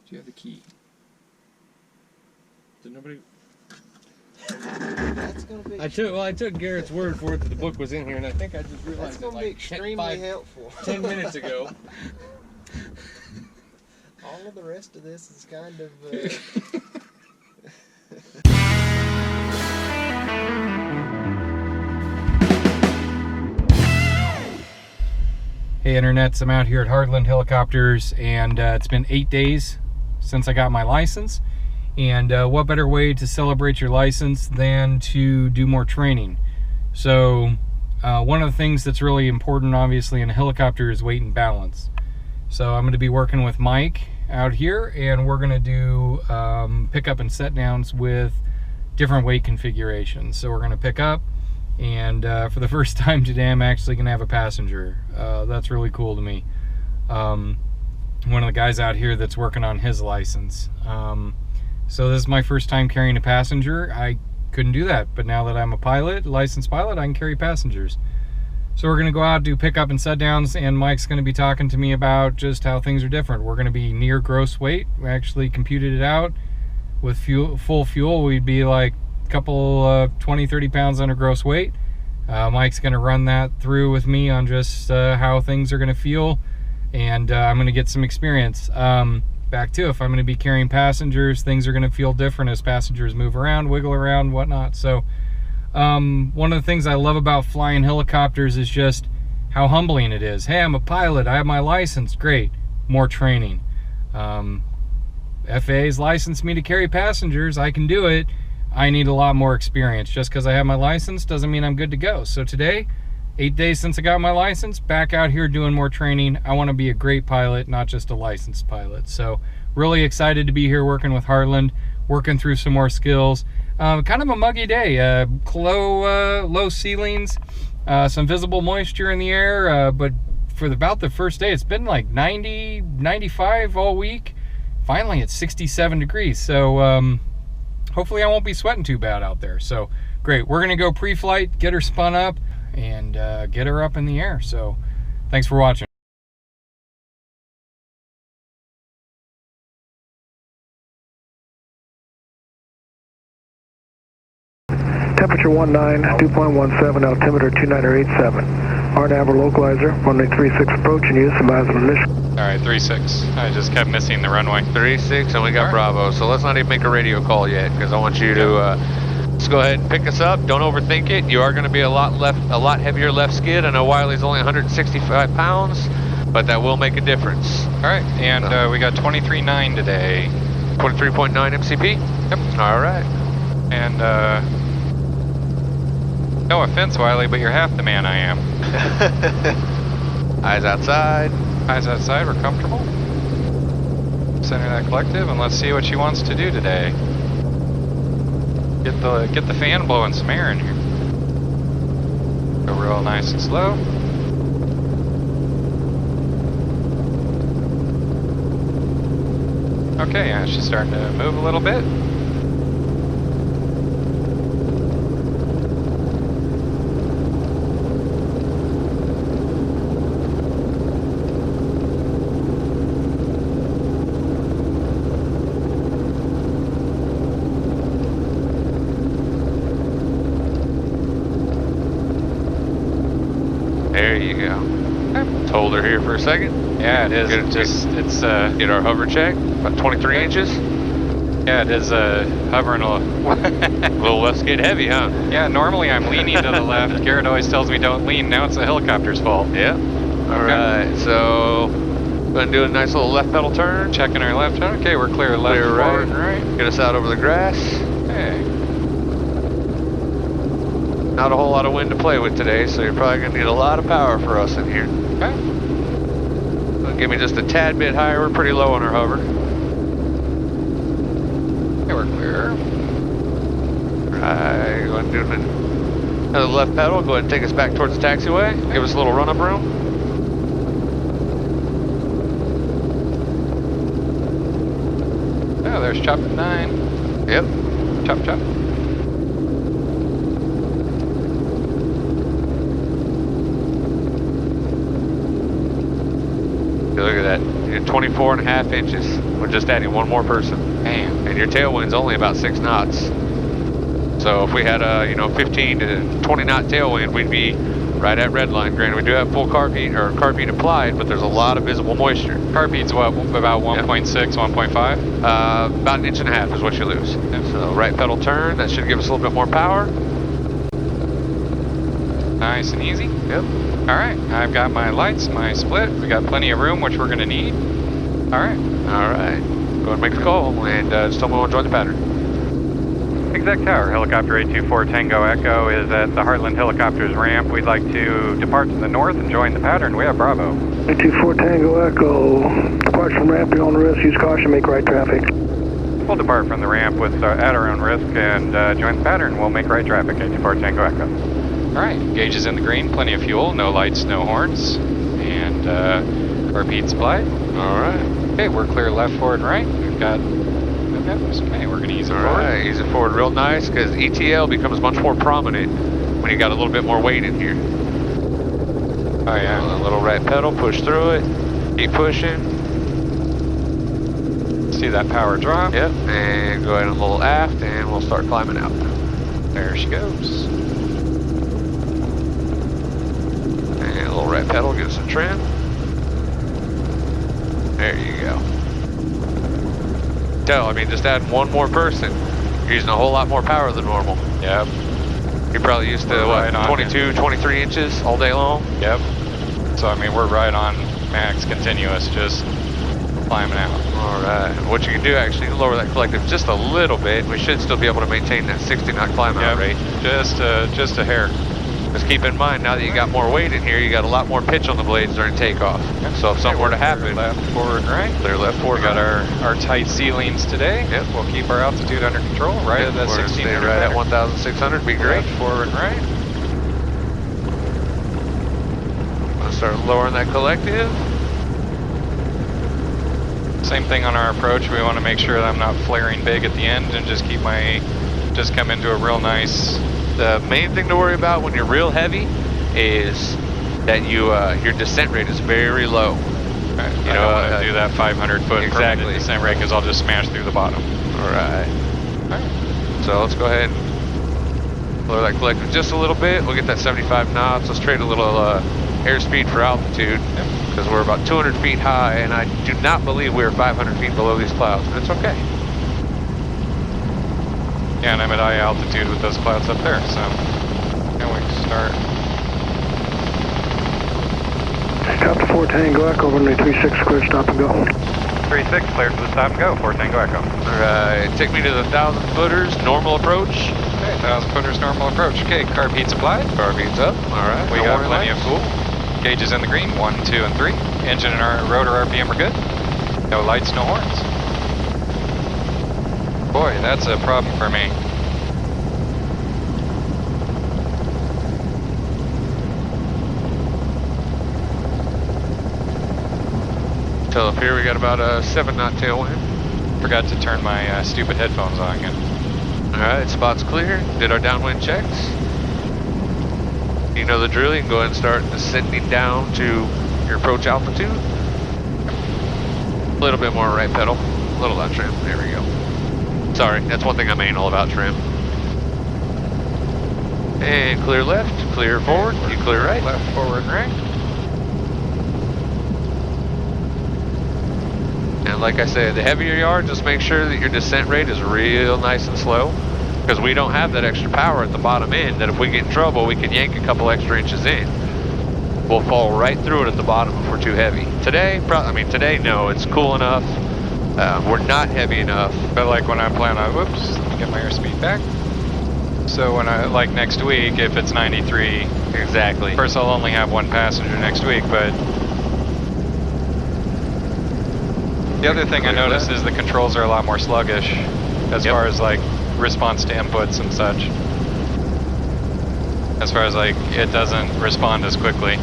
Do you have the key? Did nobody... That's gonna be... I took Garrett's word for it that the book was in here, and I think I just realized that's gonna be extremely helpful. 10 minutes ago. All of the rest of this is kind of... Hey internets, I'm out here at Heartland Helicopters, and it's been 8 days since I got my license. And what better way to celebrate your license than to do more training? So one of the things that's really important, obviously, in a helicopter is weight and balance. So I'm going to be working with Mike out here, and we're going to do pickup and set downs with different weight configurations. So we're going to pick up, and for the first time today, I'm actually going to have a passenger. That's really cool to me. One of the guys out here that's working on his license. So this is my first time carrying a passenger. I couldn't do that, but now that I'm a pilot, licensed pilot, I can carry passengers. So we're going to go out, do pickup and set downs, and Mike's going to be talking to me about just how things are different. We're going to be near gross weight. We actually computed it out. With full fuel, we'd be like a couple 20, 30 pounds under gross weight. Mike's going to run that through with me on just how things are going to feel, and I'm going to get some experience. Back to, if I'm going to be carrying passengers, things are going to feel different as passengers move around, wiggle around, whatnot. So one of the things I love about flying helicopters is just how humbling it is. Hey, I'm a pilot, I have my license, great, more training. FAA's licensed me to carry passengers, I can do it. I need a lot more experience. Just because I have my license doesn't mean I'm good to go. So today, 8 days since I got my license, back out here doing more training. I want to be a great pilot, not just a licensed pilot. So really excited to be here working with Heartland, working through some more skills. Kind of a muggy day, low ceilings, some visible moisture in the air, but for about the first day, it's been like 90, 95 all week. Finally, it's 67 degrees. So hopefully I won't be sweating too bad out there. So great, we're gonna go pre-flight, get her spun up, and get her up in the air. So thanks for watching. Temperature 19, 2.17, altimeter 2987. RNAV localizer, runway 36 approach and use, advise of initial. Alright, 36. I just kept missing the runway. 36, and we got Bravo, so let's not even make a radio call yet, because I want you to just go ahead and pick us up. Don't overthink it. You are going to be a lot heavier left skid. I know Wiley's only 165 pounds, but that will make a difference. Alright, and we got 23.9 today. 23.9 MCP? Yep. Alright. And no offense, Wiley, but you're half the man I am. Eyes outside. Eyes outside, we're comfortable. Center that collective, and let's see what she wants to do today. Get the fan blowing some air in here. Go real nice and slow. Okay, yeah, she's starting to move a little bit. There you go. Okay. Hold her here for a second. Yeah, it is. Get our hover check. About 23 inches. Yeah, it is hovering a little left skid heavy, huh? Yeah, normally I'm leaning to the left. Garrett always tells me don't lean. Now it's the helicopter's fault. Yeah. All right. So gonna do a nice little left pedal turn. Checking our left turn. Okay, we're clear left, clear forward, and right. Get us out over the grass. Okay. Not a whole lot of wind to play with today, so you're probably going to need a lot of power for us in here. Okay. So give me just a tad bit higher. We're pretty low on our hover. Okay, we're clear. Right, go ahead and do another left pedal. Go ahead and take us back towards the taxiway. Okay. Give us a little run-up room. Oh, there's chop at 9. Yep. Chop, chop. Look at that. You at 24.5 inches. We're just adding one more person. Damn. And your tailwind's only about 6 knots. So if we had a 15 to 20 knot tailwind, we'd be right at red line. Granted, we do have full carb heat applied, but there's a lot of visible moisture. Carb heat's what, about 1.6, 1.5? About 1.5 inches is what you lose. So right pedal turn, that should give us a little bit more power. Nice and easy. Yep. All right, I've got my lights, my split. We got plenty of room, which we're gonna need. All right. All right. Go ahead and make the call and just tell me when to join the pattern. Exec Tower, helicopter 824 Tango Echo is at the Heartland Helicopters ramp. We'd like to depart to the north and join the pattern. We have Bravo. 824 Tango Echo, depart from ramp, be on risk, use caution, make right traffic. We'll depart from the ramp at our own risk and join the pattern. We'll make right traffic, 824 Tango Echo. All right, gauge is in the green, plenty of fuel, no lights, no horns, and carb heat supplied. All right. Okay, we're clear left, forward, and right. We've got no heavens. Okay, we're gonna ease it forward. All right, ease it forward real nice because ETL becomes much more prominent when you got a little bit more weight in here. Oh yeah. A little right pedal, push through it, keep pushing. See that power drop? Yep, and go ahead and a little aft and we'll start climbing out. There she goes. And a little right pedal, give us a trim. There you go. Just adding one more person, you're using a whole lot more power than normal. Yep. You're probably used to Right what, 22, 23 inches all day long? Yep. So we're right on max continuous, just climbing out. All right. What you can do actually lower that collective just a little bit. We should still be able to maintain that 60 knot climb out rate. Just a hair. Just keep in mind, now that you got more weight in here, you got a lot more pitch on the blades during takeoff. So if something were to happen, Left, forward, right. clear left, forward. We got our tight ceilings today. Yep. We'll keep our altitude under control, right at that We're gonna 1600. stay right at 1,600, be great. Left, forward, right. Let's start lowering that collective. Same thing on our approach. We want to make sure that I'm not flaring big at the end and just come into a real nice. The main thing to worry about when you're real heavy is that your descent rate is very low. Right. I don't want to do that 500 foot exactly descent rate because I'll just smash through the bottom. All right. So let's go ahead and lower that collective just a little bit. We'll get that 75 knots. Let's trade a little airspeed for altitude because we're about 200 feet high, and I do not believe we're 500 feet below these clouds, but it's okay. Yeah, and I'm at high altitude with those clouds up there, so now we can start. Stop to 4 Tango Echo, runway 36, clear, stop and go. 36, clear for the stop and go, 4 Tango Echo. All right, take me to the 1,000 footers, normal approach. Okay, 1,000 footers normal approach. Okay, carb heat's applied. Carb heat's up. All right, We got plenty of fuel. Gauges in the green, 1, 2, and 3. Engine and our rotor RPM are good. No lights, no horns. Boy, that's a problem for me. So up here we got about a 7 knot tailwind. Forgot to turn my stupid headphones on again. All right, spot's clear. Did our downwind checks. You know the drill. You can go ahead and start descending down to your approach altitude. A little bit more right pedal. A little left trim. There we go. Sorry, that's one thing I'm anal about trim. And clear left, clear forward, you clear right. Left, forward, right. And like I said, the heavier you are, just make sure that your descent rate is real nice and slow. Because we don't have that extra power at the bottom end that if we get in trouble, we can yank a couple extra inches in. We'll fall right through it at the bottom if we're too heavy. Today, today no, it's cool enough. We're not heavy enough. But like when I'm planning on, whoops, let me get my airspeed back. So when like next week, if it's 93, Exactly. first I'll only have one passenger next week, but the other thing I noticed is the controls are a lot more sluggish as far as like response to inputs and such. As far as like, it doesn't respond as quickly.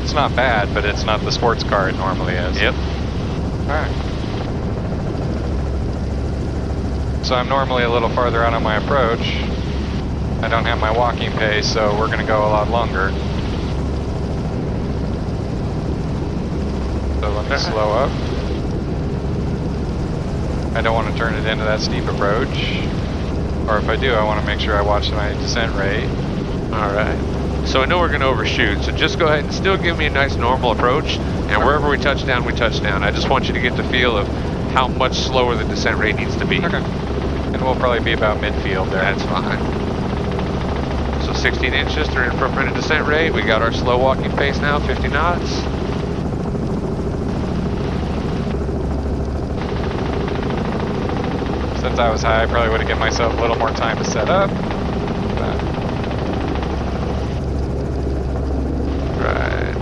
It's not bad, but it's not the sports car it normally is. Yep. Alright. So I'm normally a little farther out on my approach. I don't have my walking pace, so we're gonna go a lot longer. So let me slow up. I don't want to turn it into that steep approach. Or if I do, I want to make sure I watch my descent rate. Alright. So I know we're going to overshoot, so just go ahead and still give me a nice normal approach, and wherever we touch down, we touch down. I just want you to get the feel of how much slower the descent rate needs to be. Okay. And we'll probably be about midfield there. That's fine. So 16 inches, 300 foot per minute descent rate. We got our slow walking pace now, 50 knots. Since I was high, I probably would have given myself a little more time to set up. Right.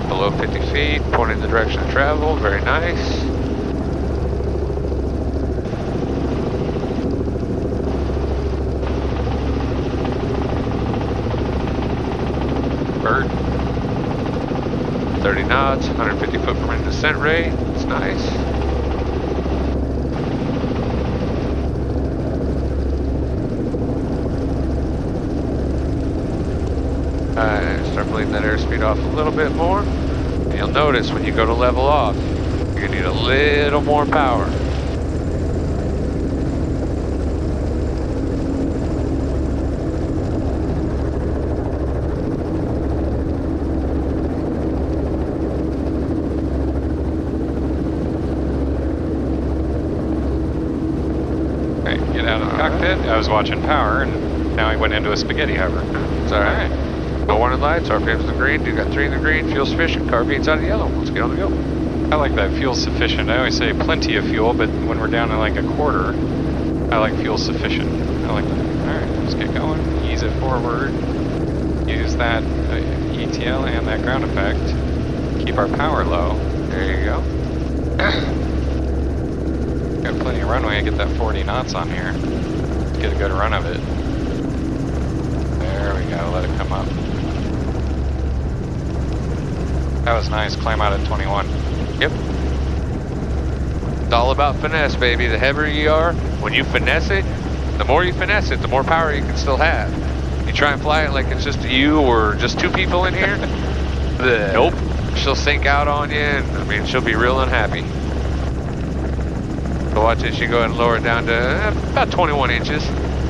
Below 50 feet, pointing the direction of travel. Very nice. Bird. 30 knots, 150 foot per minute descent rate. It's nice. Alright, start bleeding that airspeed off a little bit more. And you'll notice when you go to level off, you're gonna need a little more power. Okay, get out of the cockpit. I was watching power, and now I went into a spaghetti hover. It's alright. No warning lights, RPM's the green, you got 3 in the green, fuel sufficient, carburet's out of yellow. Let's get on the go. I like that fuel sufficient. I always say plenty of fuel, but when we're down to like a quarter, I like fuel sufficient. I like that. Alright, let's get going. Ease it forward. Use that ETL and that ground effect. Keep our power low. There you go. Got plenty of runway to get that 40 knots on here. Get a good run of it. There we go, let it come up. That was nice, climb out at 21. Yep. It's all about finesse, baby. The heavier you are, when you finesse it, the more you finesse it, the more power you can still have. You try and fly it like it's just you or just 2 people in here, nope. She'll sink out on you, and I mean, she'll be real unhappy. So watch it, she go ahead and lower it down to about 21 inches.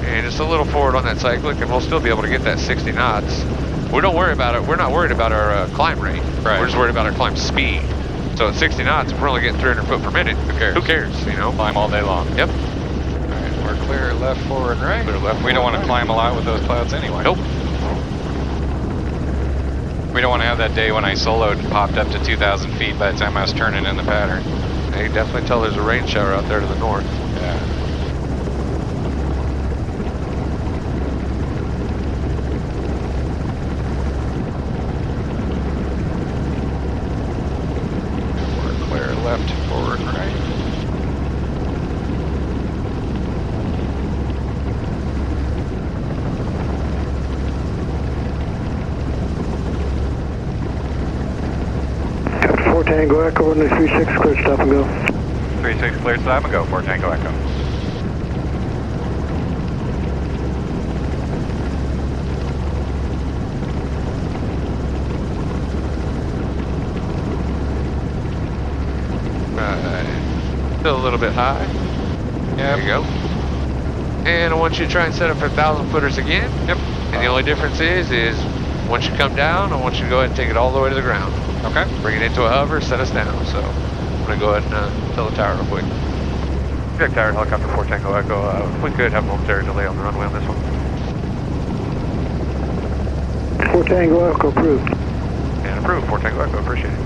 And just a little forward on that cyclic, and we'll still be able to get that 60 knots. We don't worry about it. We're not worried about our climb rate. Right. We're just worried about our climb speed. So at 60 knots, if we're only getting 300 foot per minute, Who cares? Who cares, you know? Climb all day long. Yep. Alright, we're clear left, forward, right. Clear left, we don't want to right. climb a lot with those clouds anyway. Nope. We don't want to have that day when I soloed and popped up to 2,000 feet by the time I was turning in the pattern. You can definitely tell there's a rain shower out there to the north. Yeah. We're clear left, forward, right. Captain 4 Tango Echo, runway 36, clear stop and go. 36 clear, stop and go, 4 Tango Echo. Still a little bit high. There you go. And I want you to try and set up for 1,000 footers again. Yep. And the only difference is once you come down, I want you to go ahead and take it all the way to the ground. Okay. Bring it into a hover, set us down. So I'm gonna go ahead and fill the tower real quick. Jack Tower, helicopter 4 Tango Echo. If we could have a momentary delay on the runway on this one. 4 Tango Echo, approved. And approved, 4 Tango Echo, appreciate it.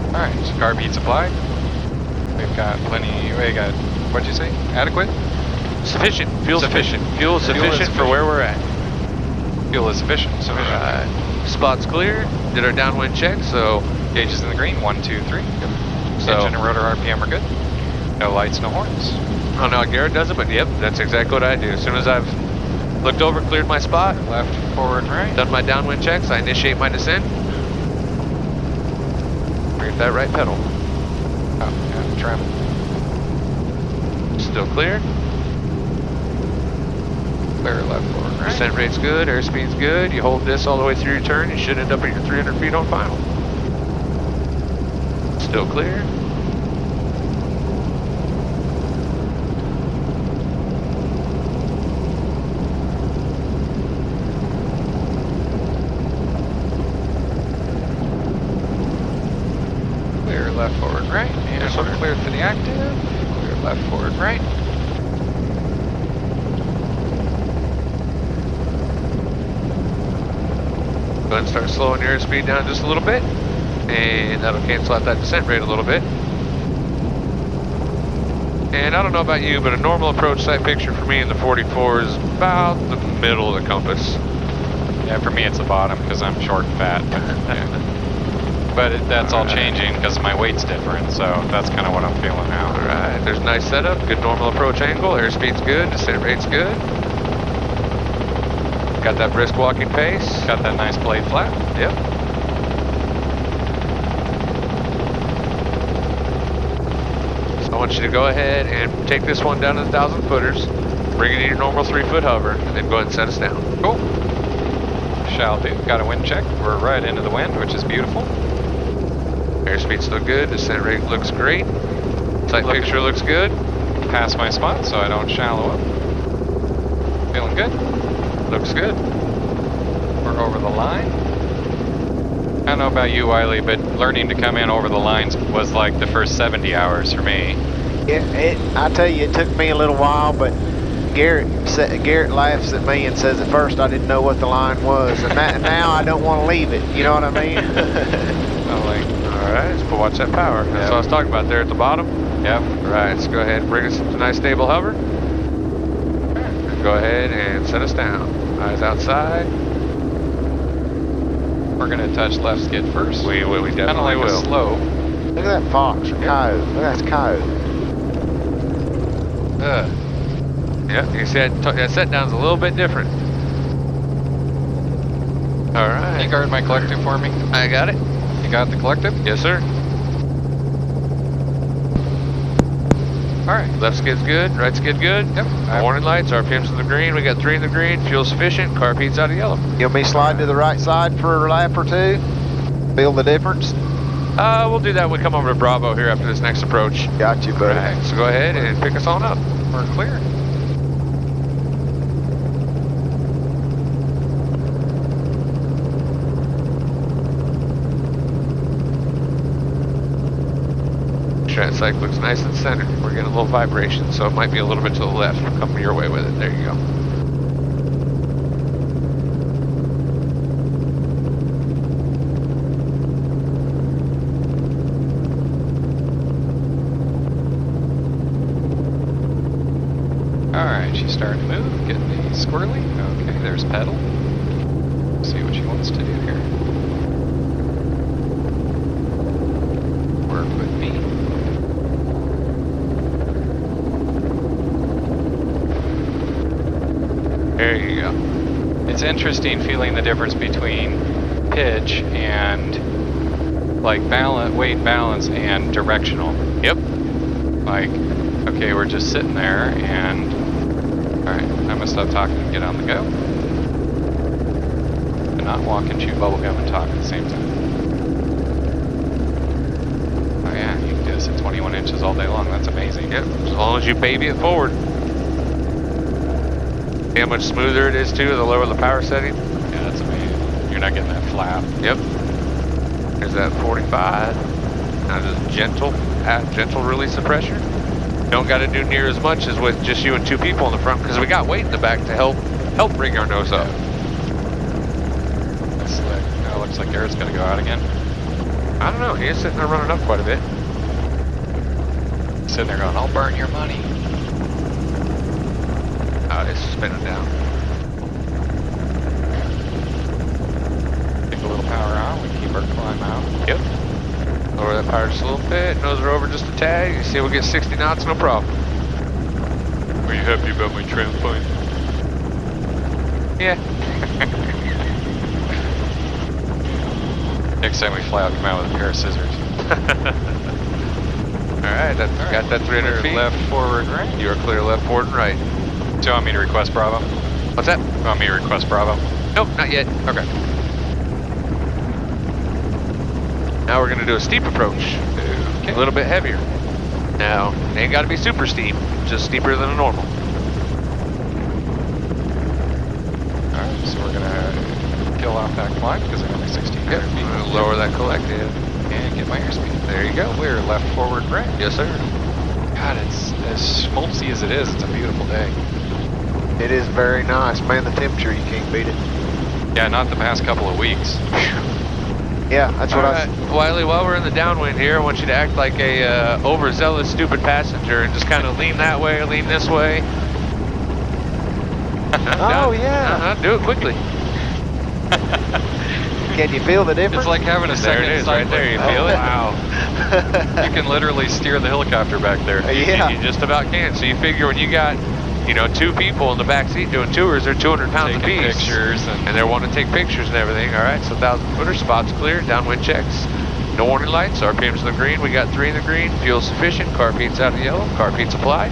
Alright, so carb heat supplied. We've got plenty, we got, what'd you say? Adequate? Sufficient. Fuel sufficient. Fuel sufficient for where we're at. Fuel is sufficient. Alright. Spots clear. Did our downwind check, so Gauges in the green, 1, 2, 3. Yep. So- Engine and rotor RPM are good. No lights, no horns. I don't know how Garrett does it, but yep, that's exactly what I do. As soon as I've looked over, cleared my spot, Left, forward, right. done my downwind checks, I initiate my descent. Bring that right pedal. Oh, yeah, trim. Still clear. Clear left, forward, right. Descent rate's good, airspeed's good. You hold this all the way through your turn, you should end up at your 300 feet on final. Still clear. negative. Clear left, forward, right. Go ahead and start slowing your airspeed down just a little bit. And that'll cancel out that descent rate a little bit. And I don't know about you, but a normal approach sight picture for me in the 44 is about the middle of the compass. Yeah, for me it's the bottom because I'm short and fat. But that's all changing because my weight's different, so that's kind of what I'm feeling now. Alright, there's a nice setup, good normal approach angle, airspeed's good, descent rate's good. Got that brisk walking pace. Got that nice blade flap. Yep. So I want you to go ahead and take this one down to the 1,000 footers, bring it in your normal 3-foot hover, and then go ahead and set us down. Cool. Shall do. Got a wind check. We're right into the wind, which is beautiful. Airspeed's still good, descent rate looks great. Sight picture looks good. Pass my spot so I don't shallow up. Feeling good. Looks good. We're over the line. I don't know about you, Wiley, but learning to come in over the lines was like the first 70 hours for me. I tell you, it took me a little while, but Garrett laughs at me and says at first I didn't know what the line was, and now I don't want to leave it. You know what I mean? All right, so watch that power. That's what I was talking about there at the bottom. Yep. All right, so go ahead and bring us to a nice stable hover. Go ahead and set us down. Eyes outside. We're gonna touch left skid first. We definitely like will. Slow. Look at that fox or coyote. Look at that coyote. Yeah, you see that set down's a little bit different. All right. Can you guard my collective for me? I got it. You got the collective? Yes, sir. All right, left skid's good, right skid good. Yep. Warning lights, RPM's in the green. We got 3 in the green. Fuel sufficient. Carpete's out of yellow. You'll be sliding to the right side for a lap or two. Feel the difference? We'll do that when we come over to Bravo here after this next approach. Got you, buddy. All right, so go ahead and pick us on up. We're clear. That sight looks nice and centered. We're getting a little vibration, so it might be a little bit to the left. We're coming your way with it. There you go. Alright, she's starting to move, getting the squirrely. Okay, there's pedal. See what she wants to do here. Work with me. There you go. It's interesting feeling the difference between pitch and like balance, weight balance and directional. Yep. Like, okay, we're just sitting there and, all right, I'm gonna stop talking and get on the go. And not walk and chew bubblegum and talk at the same time. Oh yeah, you can do this at 21 inches all day long. That's amazing. Yep, as long as you baby it forward. See how much smoother it is too, the lower the power setting? Yeah, that's amazing. You're not getting that flap. Yep. There's that 45. Now just gentle release of pressure. Don't got to do near as much as with just you and 2 people in the front because we got weight in the back to help bring our nose up. That's slick. Now it looks like Garrett's gonna go out again. I don't know, he is sitting there running up quite a bit. Sitting there going, I'll burn your money. Oh, it's spinning down. Take a little power out, we keep our climb out. Yep. Lower that power just a little bit, nose her over just a tad. You see we'll get 60 knots, no problem. Are you happy about my tram point? Yeah. Next time we fly out, come out with a pair of scissors. Alright, got that 300 feet. Left, forward, right. You are clear left, forward, and right. Do you want me to request Bravo? What's that? Do you want me to request Bravo? Nope, not yet. Okay. Now we're going to do a steep approach. Okay. A little bit heavier. Now, it ain't got to be super steep, just steeper than a normal. Alright, so we're going to kill off that climb because I'm only 1,600 feet. I'm going to lower that collective. And get my airspeed. There you go. Clear left, forward, right. Yes, sir. God, it's as schmaltzy as it is. It's a beautiful day. It is very nice. Man, the temperature, you can't beat it. Yeah, not the past couple of weeks. Yeah, that's what I... Wiley, while we're in the downwind here, I want you to act like a overzealous, stupid passenger and just kind of lean that way or lean this way. Oh, yeah. Do it quickly. Can you feel the difference? It's like having a second There it is, side right there. You look. feel it? Wow. You can literally steer the helicopter back there. Yeah. You just about can. So you figure when you got, you know, 2 people in the back seat doing tours, they're 200 pounds Taking apiece. pictures And they want to take pictures and everything. All right, so 1,000-footer, spots clear, downwind checks. No warning lights, RPM's in the green. We got 3 in the green. Fuel sufficient. Car Pete's out of yellow. Car Pete's applied.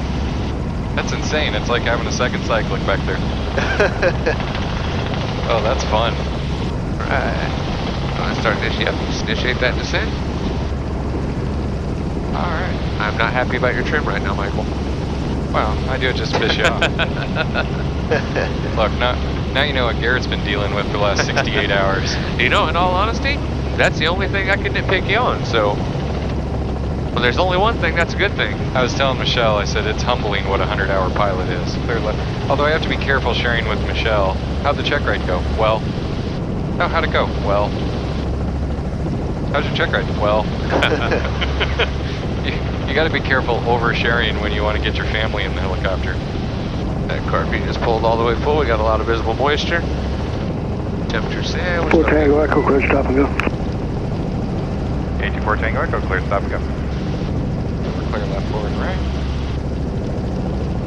That's insane. It's like having a second cyclic back there. Oh, that's fun. All right. Start initiate that descent. All right. I'm not happy about your trim right now, Michael. Well, I do it just to piss you off. Look, now you know what Garrett's been dealing with for the last 68 hours. You know, in all honesty, that's the only thing I can nitpick you on. So, well, there's only one thing that's a good thing. I was telling Michelle, I said it's humbling what a 100-hour pilot is. Clear left. Although I have to be careful sharing with Michelle. How'd the check ride go? Well. Oh, how'd it go? Well. How's your check ride? Well. You got to be careful oversharing when you want to get your family in the helicopter. That car Pete is pulled all the way full. We got a lot of visible moisture. Temperature sandwich. 4 Tango Echo, clear, stop and go. 84 Tango Echo, clear, stop and go. Clear left, forward, right.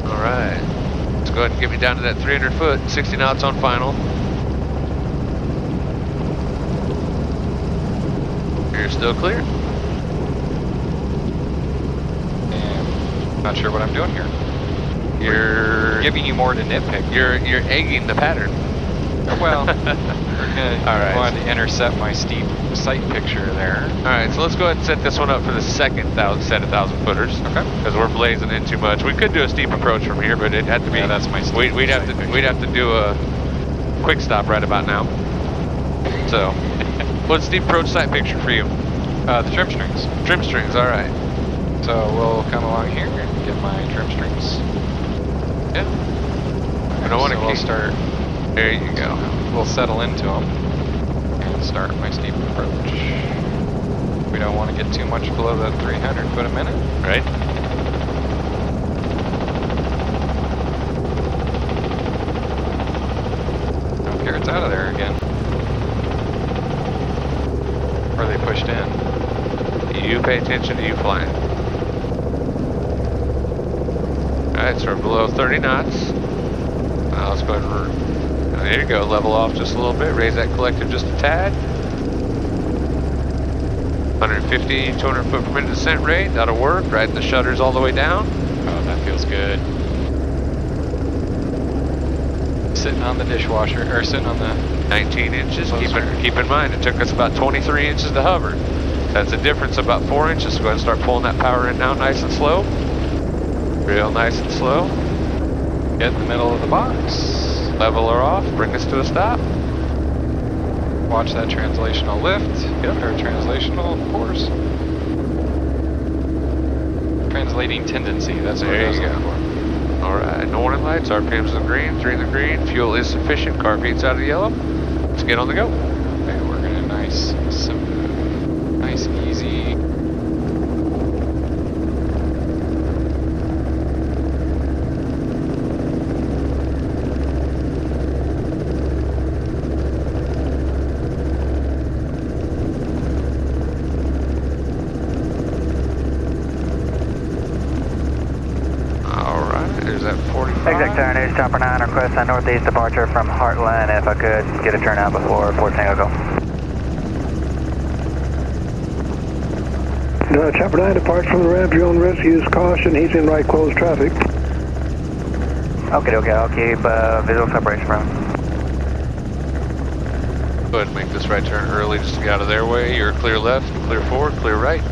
All right. Let's go ahead and get me down to that 300 foot, 60 knots on final. You're still clear. And not sure what I'm doing here. You're Giving you more to nitpick. You're egging the pattern. Well, we're gonna All right. want to intercept my steep sight picture there. All right, so let's go ahead and set this one up for the second set of 1,000-footers. Okay. Because we're blazing in too much. We could do a steep approach from here, but it'd have to be. Yeah, that's my steep We'd have to do a quick stop right about now. So, what's the approach sight picture for you? The trim strings. Trim strings. All right. So we'll come along here and get my trim strings. Yeah. Right, I don't want to we'll start. There you go. We'll settle into them and start my steep approach. We don't want to get too much below the 300 foot a minute. Right. Oh, Garrett's out of there again. Or they pushed in. You pay attention to you flying. Alright, so we're below 30 knots. Now let's go ahead and, there you go, level off just a little bit, raise that collective just a tad. 150, 200 foot per minute descent rate, that'll work. Riding the shutters all the way down. Oh, that feels good. Sitting on the dishwasher, or sitting on the 19 inches. Keep in mind, it took us about 23 inches to hover. That's a difference of about 4 inches. So go ahead and start pulling that power in now, nice and slow. Real nice and slow. Get in the middle of the box. Level her off, bring us to a stop. Watch that translational lift. Yep. Or translational force. Translating tendency, that's what There I was you looking go. for. All right, no warning lights, RPM's in the green, 3 in the green, fuel is sufficient, car Pete's out of the yellow. Let's get on the go. Okay, we're gonna nice, easy. Exec Tower News, Chopper 9, request a northeast departure from Heartland. If I could get a turnout before 4 Tango go. Chopper 9 departs from the ramp. Your own risk. Use caution. He's in right closed traffic. Okay, I'll keep visual separation from him. Go ahead and make this right turn early just to get out of their way. You're clear left, clear forward, clear right.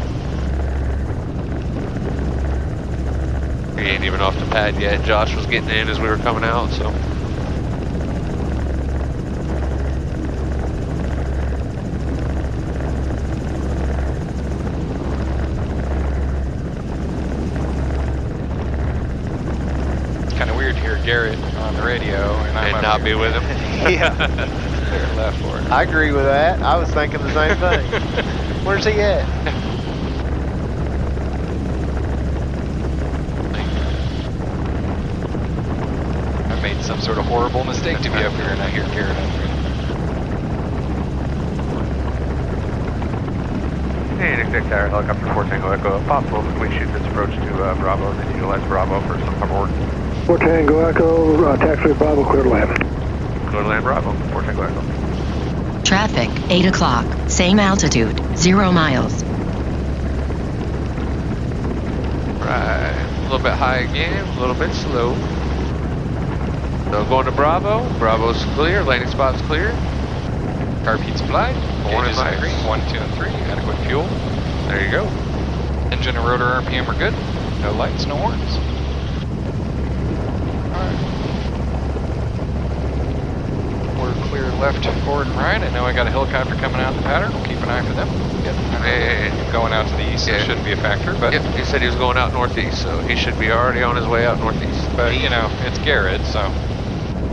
We ain't even off the pad yet. Josh was getting in as we were coming out, so. Garrett on the radio, and I'm And up not here. be with him. Yeah, Clear left for it. I agree with that. I was thinking the same thing. Where's he at? I made some sort of horrible mistake to be up here, and I hear Garrett up here. And exec tower, helicopter 4 Tango Echo. If possible, can we shoot this approach to Bravo, then utilize Bravo for some cover work? 4 Tango Echo, taxiway Bravo, clear to land. Clear to land Bravo, 4 Tango Echo. Traffic, 8 o'clock. Same altitude, 0 miles. Right, a little bit high again, a little bit slow. So going to Bravo. Bravo's clear, landing spot's clear. Carpeet supplied. Morning Gauges on lights. green. 1, 2, and 3. Adequate fuel. There you go. Engine and rotor RPM are good. No lights, no horns. Alright. We're clear left, forward, and right. I know I got a helicopter coming out in the pattern. We'll keep an eye for them. And Going out to the east, so it shouldn't be a factor. But, yep, he said he was going out northeast, so he should be already on his way out northeast. but you know, it's Garrett, so.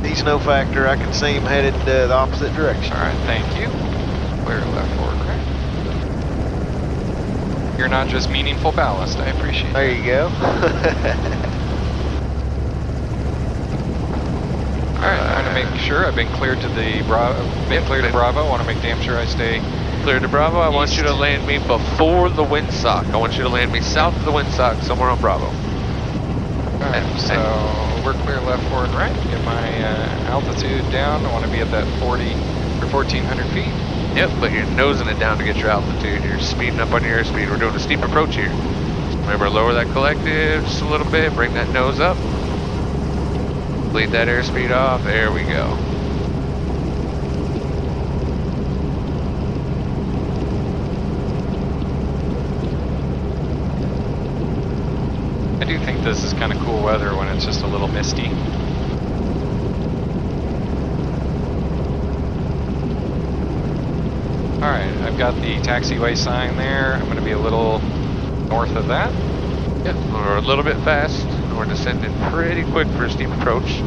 He's no factor. I can see him headed the opposite direction. Alright, thank you. Clear left, forward, right. You're not just meaningful ballast. I appreciate There it. you go. Alright, I want to make sure I've been cleared to the Bravo. I want to make damn sure I stay. Clear to Bravo, I want you to land me before the windsock. I want you to land me south of the windsock, somewhere on Bravo. Alright, so we're clear left, forward, right. Get my altitude down. I want to be at that 40 or 1400 feet. Yep, but you're nosing it down to get your altitude. You're speeding up on your airspeed. We're doing a steep approach here. Remember, lower that collective just a little bit. Bring that nose up. Bleed that airspeed off. There we go. I do think this is kind of cool weather when it's just a little misty. Alright, I've got the taxiway sign there. I'm going to be a little north of that. Yep, we're a little bit fast. We're descending pretty quick for a steep approach.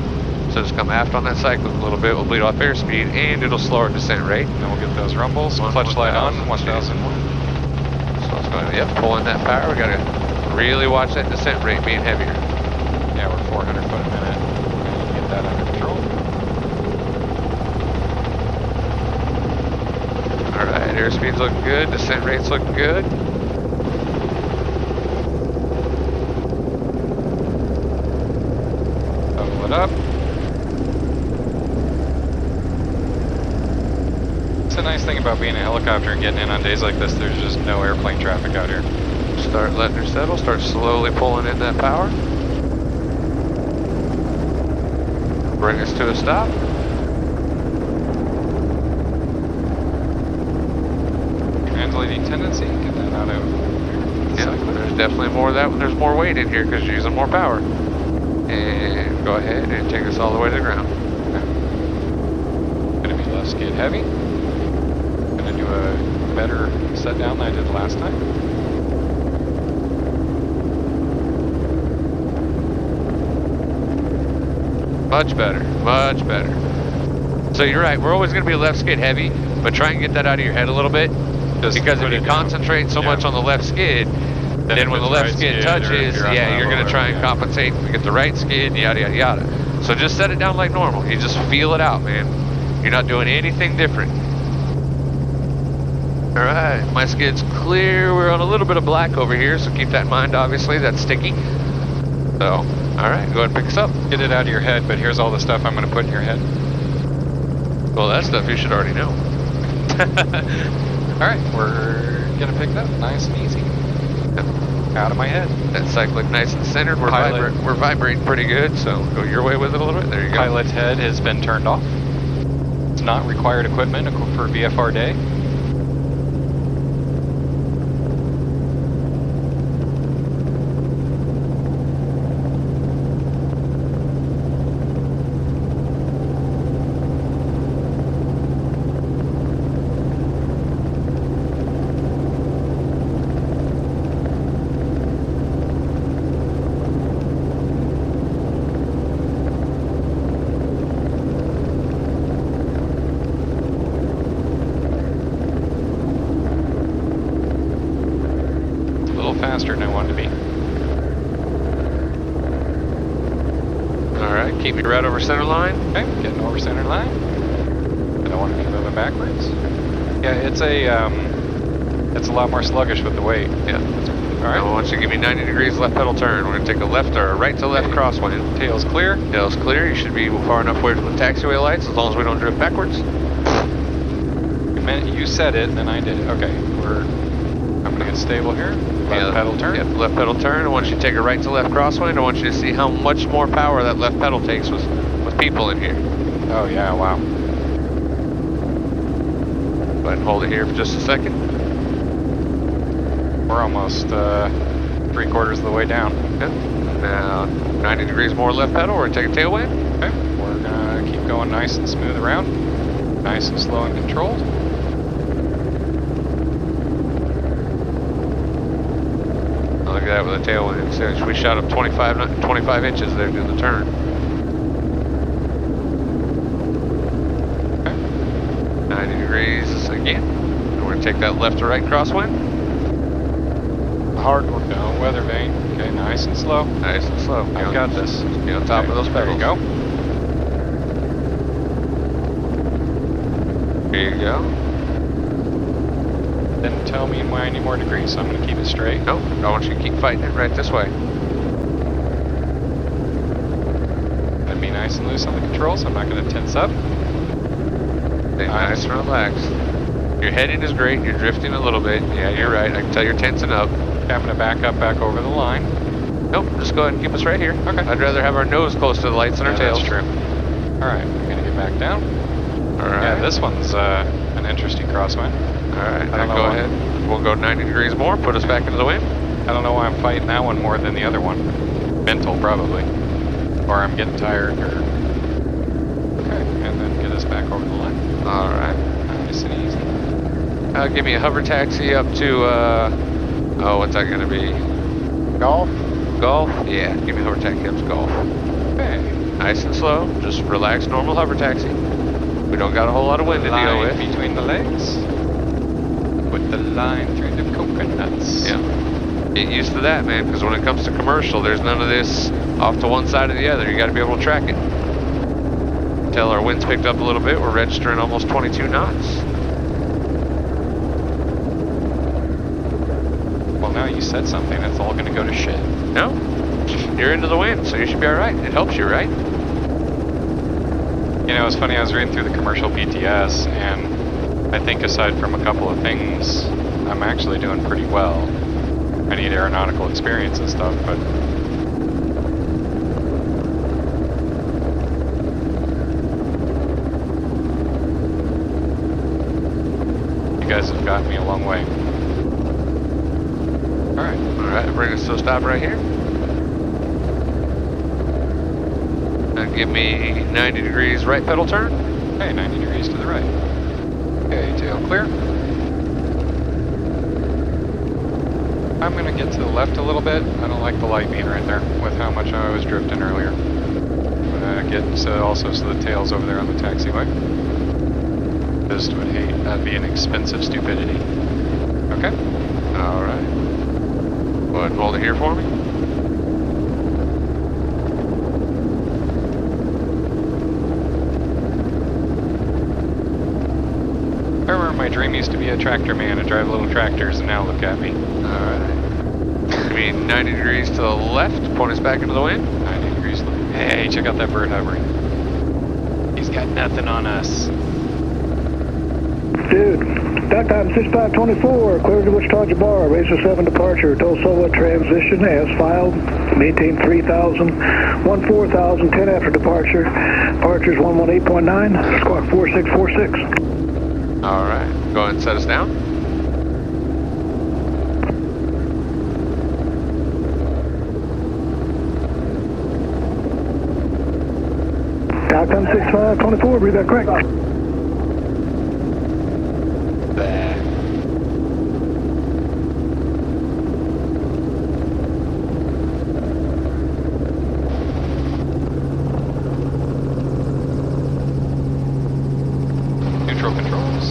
So just come aft on that cyclic a little bit. We'll bleed off airspeed and it'll slow our descent rate. And then we'll get those rumbles. Clutch light on, 1001. So let's go ahead. Yep, pull in that power. We got to really watch that descent rate being heavier. Yeah, we're 400 foot a minute. Get that under control. Alright, airspeed's looking good. Descent rate's looking good. Level it up. It's a nice thing about being a helicopter and getting in on days like this. There's just no airplane traffic out here. Start letting her settle. Start slowly pulling in that power. Bring us to a stop. Translating tendency, get that out of Yeah, there's definitely more of that when there's more weight in here because you're using more power. And go ahead and take us all the way to the ground. Gonna be left skid heavy. Gonna do a better set down than I did last time. Much better, much better. So you're right, we're always going to be left skid heavy, but try and get that out of your head a little bit. Because if you concentrate so much on the left skid, then when the left skid touches, you're going to try and compensate to get the right skid, yada, yada, yada. So just set it down like normal. You just feel it out, man. You're not doing anything different. All right, my skid's clear. We're on a little bit of black over here, so keep that in mind, obviously. That's sticky. So, all right, go ahead and pick us up. Get it out of your head, but here's all the stuff I'm going to put in your head. Well, that stuff you should already know. All right, we're going to pick it up nice and easy. Out of my head. That cyclic nice and centered. We're vibrating pretty good, so go your way with it a little bit. There you go. Pilot head has been turned off. It's not required equipment for VFR day. Keep me right over center line. Okay, getting over center line. I don't want to be moving backwards. Yeah, it's a lot more sluggish with the weight. Yeah. All right. Now I want you to give me 90 degrees left pedal turn. We're going to take a left or a right to left crosswind. Tail's clear. Tail's clear. You should be far enough away from the taxiway lights as long as we don't drift backwards. You said it, and then I did it. Okay, I'm going to get stable here. Left pedal turn. Yep, left pedal turn. I want you to take a right to left crosswind. I want you to see how much more power that left pedal takes with people in here. Oh, yeah, wow. Go ahead and hold it here for just a second. We're almost 3/4 of the way down. Yep. Now, 90 degrees more left pedal. We're going to take a tailwind. Okay, we're going to keep going nice and smooth around. Nice and slow and controlled. Look at that with a tailwind. So we shot up 25 inches there doing the turn. Okay. 90 degrees again. And we're going to take that left to right crosswind. Hard one down, weather vane. Okay, nice and slow. Nice and slow. I've got this. Get on top of those pedals. There you go. Here you go. Didn't tell me why I need more degrees, so I'm going to keep it straight. Nope, I want you to keep fighting it right this way. Gotta be nice and loose on the controls, so I'm not going to tense up. Stay nice and relaxed. Your heading is great, you're drifting a little bit. Yeah, you're right, I can tell you're tensing up. I'm going to back up, back over the line. Nope, just go ahead and keep us right here. Okay. I'd rather have our nose close to the lights than our tails. That's true. Alright, I'm going to get back down. Alright. Yeah, this one's an interesting crosswind. Alright, then go ahead. We'll go 90 degrees more, put us back into the wind. I don't know why I'm fighting that one more than the other one. Mental, probably. Or I'm getting tired, or... Okay, and then get us back over the line. Alright. Nice and easy. Give me a hover taxi up to, what's that gonna be? Golf? Golf? Yeah, give me a hover taxi up to Golf. Okay. Nice and slow, just relax, normal hover taxi. We don't got a whole lot of wind to deal with. Between the legs. With the line through the coconuts. Yeah. Get used to that, man, because when it comes to commercial, there's none of this off to one side or the other. You got to be able to track it. Until our wind's picked up a little bit, we're registering almost 22 knots. Well, now you said something. That's all going to go to shit. No, you're into the wind, so you should be all right. It helps you, right? You know, it's funny, I was reading through the commercial PTS, and I think aside from a couple of things, I'm actually doing pretty well. I need aeronautical experience and stuff, but... You guys have gotten me a long way. Alright, bring us to a stop right here. And give me 90 degrees right pedal turn. Okay, 90 degrees to the right. Okay, tail clear. I'm going to get to the left a little bit. I don't like the light being right there with how much I was drifting earlier. I'm going to get also so the tail's over there on the taxiway. Just would hate that'd be an expensive stupidity. Okay. Alright. Go ahead and hold it here for me. I remember my dream used to be a tractor man and drive little tractors, and now look at me. Alright. Give me 90 degrees to the left, point us back into the wind. 90 degrees. Hey, check out that bird hovering. He's got nothing on us. Dude, that time 6524, clear to Wichita Bar, Racer 7 departure, Tulsa transition as filed, maintain 3000, 14,000, 10 after departure, departures 118.9, squawk 4646. Alright, go ahead and set us down. Outcome 6524, read that correct. Neutral controls.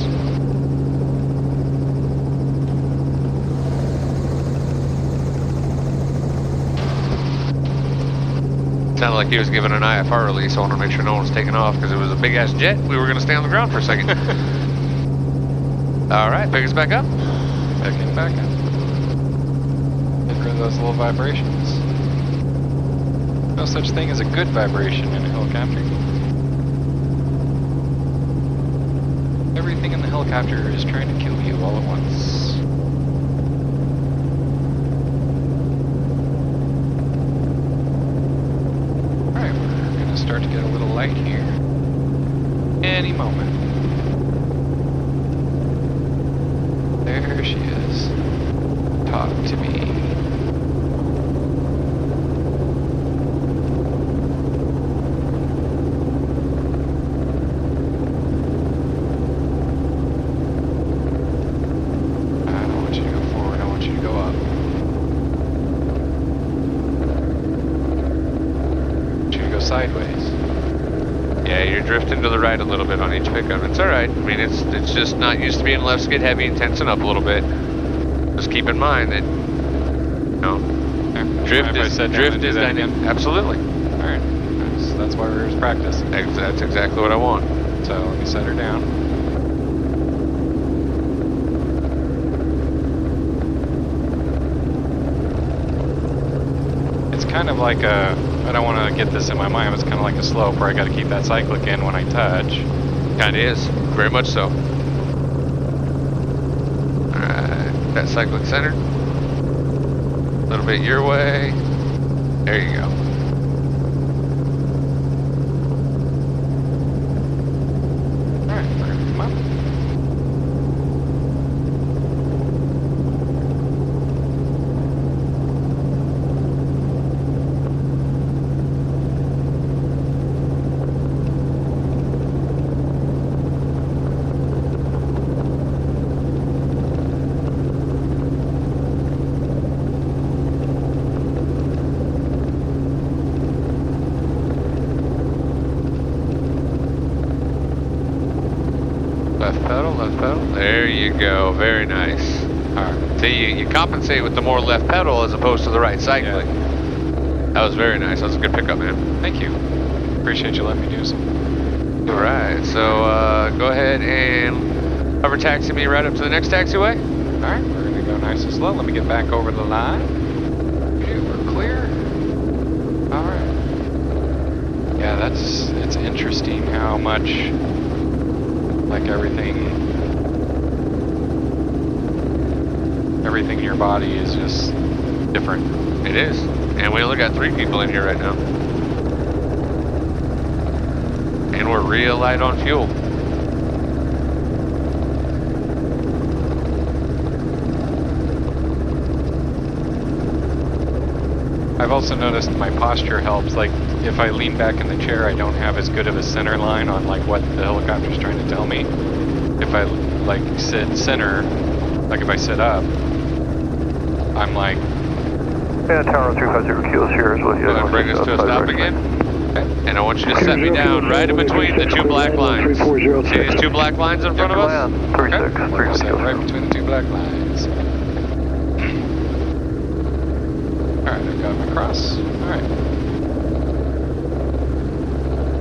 Sounded like he was giving an IFR release. I want to make sure no one's taking off because it was a big ass jet. We were going to stay on the ground for a second. All right, pick us back up. Picking back up. Look for those little vibrations. No such thing as a good vibration in a helicopter. Everything in the helicopter is trying to kill you all at once. Alright, we're going to start to get a little light here. Any moment. There she is. Talk to me. Sideways. Yeah, you're drifting to the right a little bit on each pickup. It's alright. I mean, it's just not used to being left skid heavy and tensing up a little bit. Just keep in mind that, you know, drift is dynamic. Absolutely. Alright. That's why we're just practicing. That's exactly what I want. So let me set her down. It's kind of like a, I don't want to get this in my mind, but it's kind of like a slope where I got to keep that cyclic in when I touch. Kind of is. Very much so. Alright, that cyclic center. A little bit your way. There you go. Alright, come on. Left pedal, left pedal. There you go. Very nice. Alright. See, you compensate with the more left pedal as opposed to the right cyclic. Yeah. That was very nice. That was a good pickup, man. Thank you. Appreciate you letting me do some. Alright, so go ahead and hover taxi me right up to the next taxiway. Alright, we're going to go nice and slow. Let me get back over the line. Okay, we're clear. Alright. Yeah, it's interesting how much, like everything in your body is just different. It is. And we only got 3 people in here right now. And we're real light on fuel. I've also noticed my posture helps. Like if I lean back in the chair, I don't have as good of a center line on like what the helicopter's trying to tell me. If I like sit center, like if I sit up, I'm like. Yeah, Tower 350 Kilos here is with you. Go ahead and bring us to a stop again. Okay. And I want you to set me down right in between the 2 black lines. See these 2 black lines in front of us? Okay. We're going to set right between the 2 black lines. Alright, I've got them across. Alright.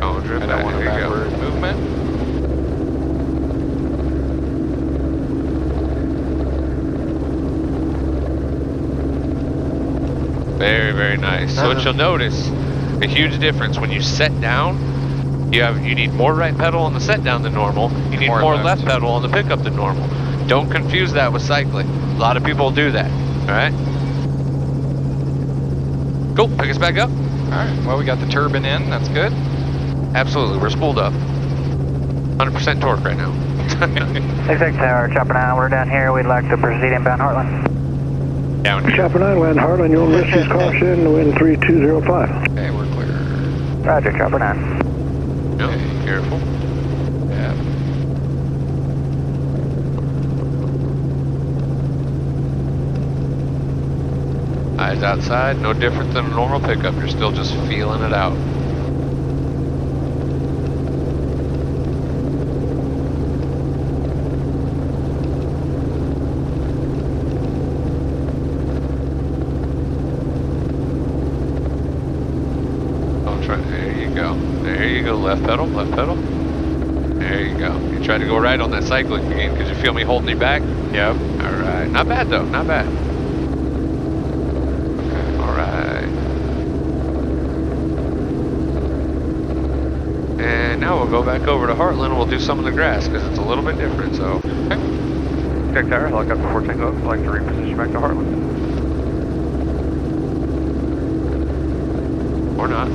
Oh, drift I don't want a backward movement. Very, very nice. So what you'll notice, a huge difference when you set down, you need more right pedal on the set down than normal. You need more left pedal on the pickup than normal. Don't confuse that with cycling. A lot of people do that. Alright? Cool, pick us back up. Alright, well we got the turbine in, that's good. Absolutely, we're spooled up. 100% torque right now. 66 Tower, Chopper 9, we're down here. We'd like to proceed inbound Heartland. Down here. Chopper 9, land Heartland, you'll rescue caution, wind 3205. Okay, we're clear. Roger, Chopper 9. No, careful. Yeah. Eyes outside, no different than a normal pickup. You're still just feeling it out. go. There you go. Left pedal, left pedal. There you go. You tried to go right on that cyclic again. Could you feel me holding you back? Yep. All right. Not bad though. Not bad. Okay. All right. And now we'll go back over to Heartland and we'll do some of the grass because it's a little bit different. So. Okay. Check tower, helicopter 4 Tango. I'd like to reposition back to Heartland. Or not.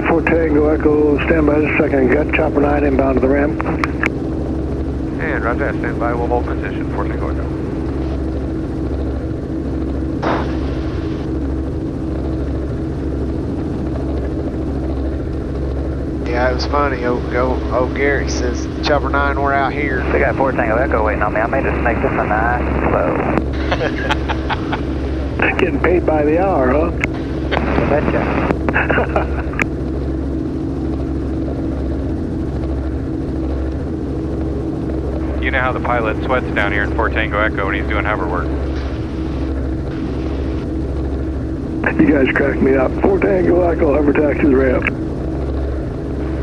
Fort Tango Echo, stand by just a second. Got chopper 9 inbound to the ramp. And roger that, stand by, we'll hold position, 4 Tango Echo. Yeah, it was funny. Oh, Gary says, chopper 9, we're out here. They got 4 Tango Echo waiting on me. I made a snake this one nice and slow. Getting paid by the hour, huh? You betcha. You know how the pilot sweats down here in Fort Tango Echo when he's doing hover work. You guys crack me up. Fort Tango Echo, hover taxi to the ramp.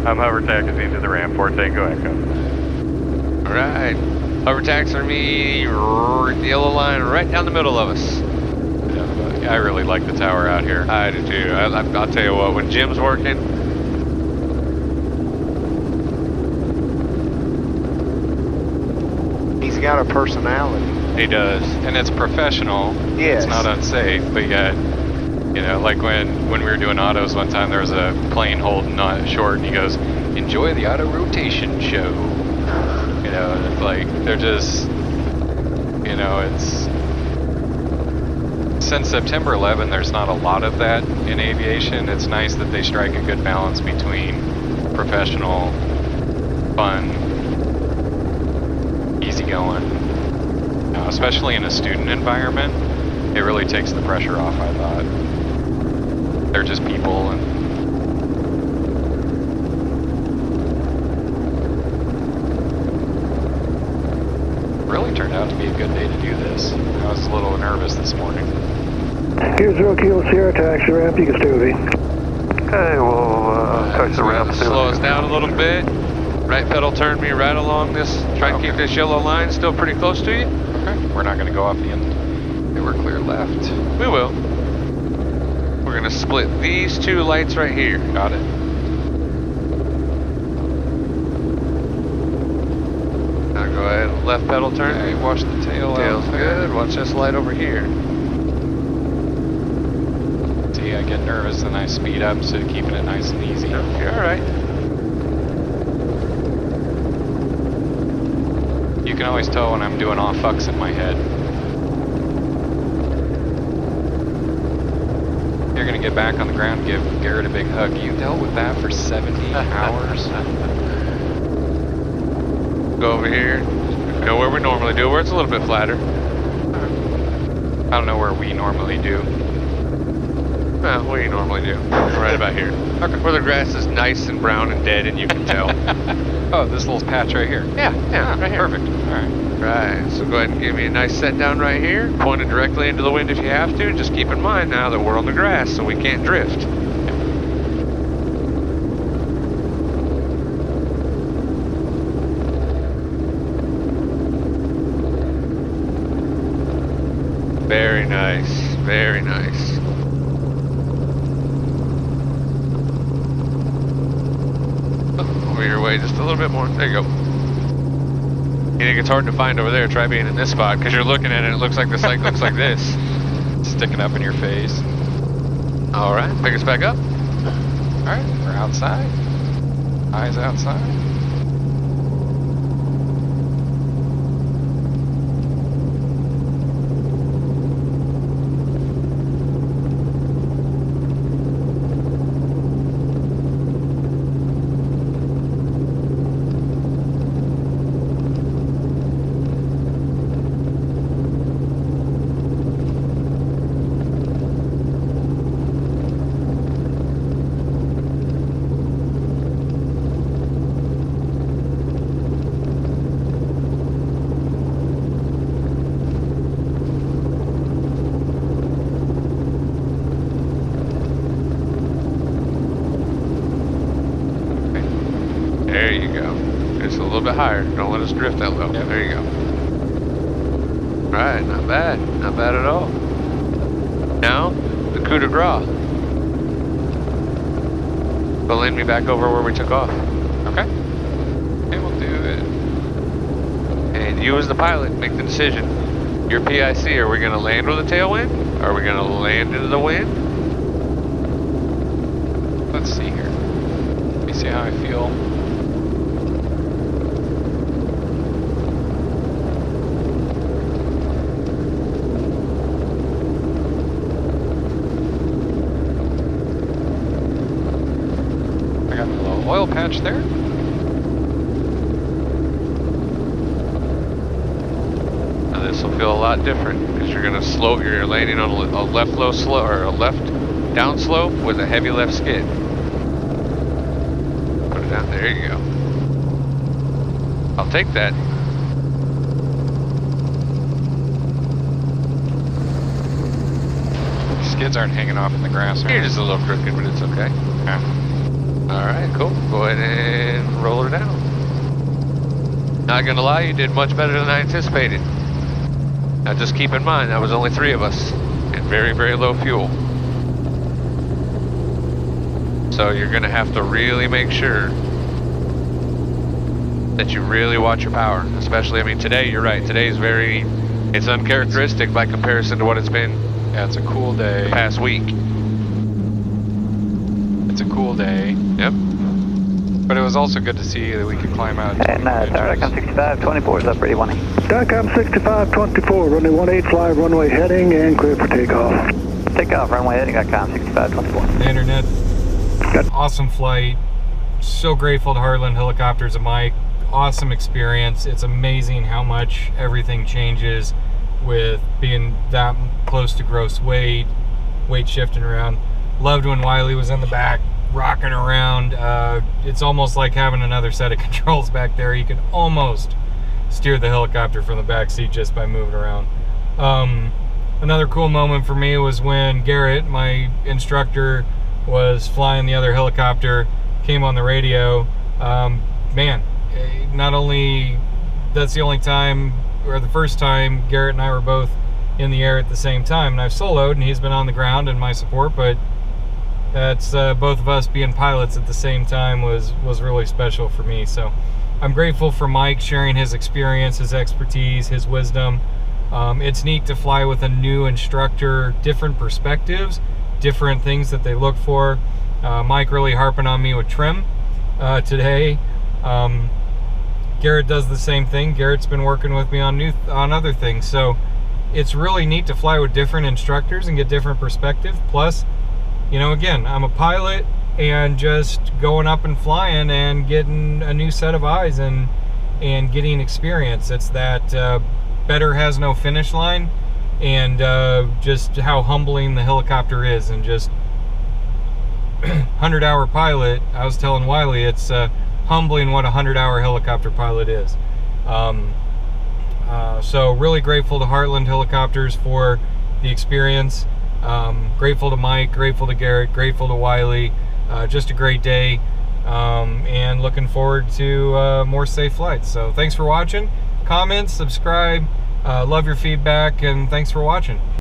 I'm hover taxiing to the ramp, Fort Tango Echo. All right. Hover taxi me, the yellow line right down the middle of us. Yeah, I really like the tower out here. I do too. I'll tell you what, when Jim's working, He's got a personality. He does, and it's professional. Yes. It's not unsafe, but yet, you know, like when we were doing autos one time, there was a plane holding on short, and he goes, "Enjoy the auto rotation show." You know, and it's like they're just, you know, it's since September 11, there's not a lot of that in aviation. It's nice that they strike a good balance between professional, fun, easygoing. Especially in a student environment, it really takes the pressure off, I thought. They're just people, and really turned out to be a good day to do this. I was a little nervous this morning. Here's 0 Kilo Sierra taxi ramp, you can stay with me. Okay, we'll touch the ramp. Slow us down a little bit. Right pedal turn me right along this. Try and keep this yellow line still pretty close to you. Okay, we're not going to go off the end. Okay, we're clear left. We will. We're going to split these two lights right here. Got it. Now go ahead, left pedal turn. Okay, watch the tail. Tail's good. Watch this light over here. See, I get nervous and I speed up, so keeping it nice and easy. You're all right. You can always tell when I'm doing all fucks in my head. You're gonna get back on the ground, give Garrett a big hug. You dealt with that for 70 hours. Go over here. Go where we normally do, where it's a little bit flatter. I don't know where we normally do. Well, what do you normally do? Right about here. Okay. Where the grass is nice and brown and dead, and you can tell. Oh, this little patch right here. Yeah, right here. Perfect. All right. Right, so go ahead and give me a nice set down right here. Point it directly into the wind if you have to. Just keep in mind now that we're on the grass, so we can't drift. Very nice, very nice. Over your way just a little bit more. There you go. You think it's hard to find over there? Try being in this spot, because you're looking at it, it looks like the cycle looks like this. Sticking up in your face. All right, pick us back up. All right, we're outside. Eyes outside. higher. Don't let us drift that low. Yep. There you go. Alright, not bad. Not bad at all. Now, the coup de grace. They'll land me back over where we took off. Okay. Okay, we'll do it. And you as the pilot, make the decision. Your PIC, are we going to land with a tailwind? Are we going to land into the wind? Let's see here. Let me see how I feel. I got a little oil patch there. Now this will feel a lot different because you're going to slope. You're landing on a left low slope or a left down slope with a heavy left skid. Put it down. There you go. I'll take that. Skids aren't hanging off in the grass. You're just a little crooked, but it's okay. Okay. All right, cool. Go ahead and roll her down. Not gonna lie, you did much better than I anticipated. Now just keep in mind, that was only 3 of us and very, very low fuel. So you're gonna have to really make sure that you really watch your power. Especially, I mean, today, you're right, today is it's uncharacteristic by comparison to what it's been. Yeah, it's a cool day. The past week. It's a cool day. Yep. But it was also good to see that we could climb out. And Takeoff 6524 is up, ready 18. Takeoff 6524, runway 18, fly runway heading and clear for takeoff. Takeoff, runway heading, Takeoff 6524. The internet, awesome flight. So grateful to Heartland Helicopters and Mike. Awesome experience. It's amazing how much everything changes with being that close to gross weight shifting around. Loved when Wyle was in the back rocking around. It's almost like having another set of controls back there. You can almost steer the helicopter from the back seat just by moving around. Another cool moment for me was when Garrett, my instructor, was flying the other helicopter, came on the radio. Man, not only that's the only time, or the first time, Garrett and I were both in the air at the same time, and I've soloed and he's been on the ground in my support, but that's both of us being pilots at the same time was really special for me. So I'm grateful for Mike sharing his experience, his expertise, his wisdom. It's neat to fly with a new instructor, different perspectives, different things that they look for. Mike really harping on me with trim today. Garrett does the same thing. Garrett's been working with me on other things. So it's really neat to fly with different instructors and get different perspective. Plus, you know, again, I'm a pilot and just going up and flying and getting a new set of eyes and getting experience. It's that better has no finish line, and just how humbling the helicopter is, and just 100-hour pilot. I was telling Wyle, it's humbling what a 100-hour helicopter pilot is. So really grateful to Heartland Helicopters for the experience. Grateful to Mike, grateful to Garrett, grateful to Wyle. Just a great day, and looking forward to more safe flights. So thanks for watching. Comment, subscribe, love your feedback, and thanks for watching.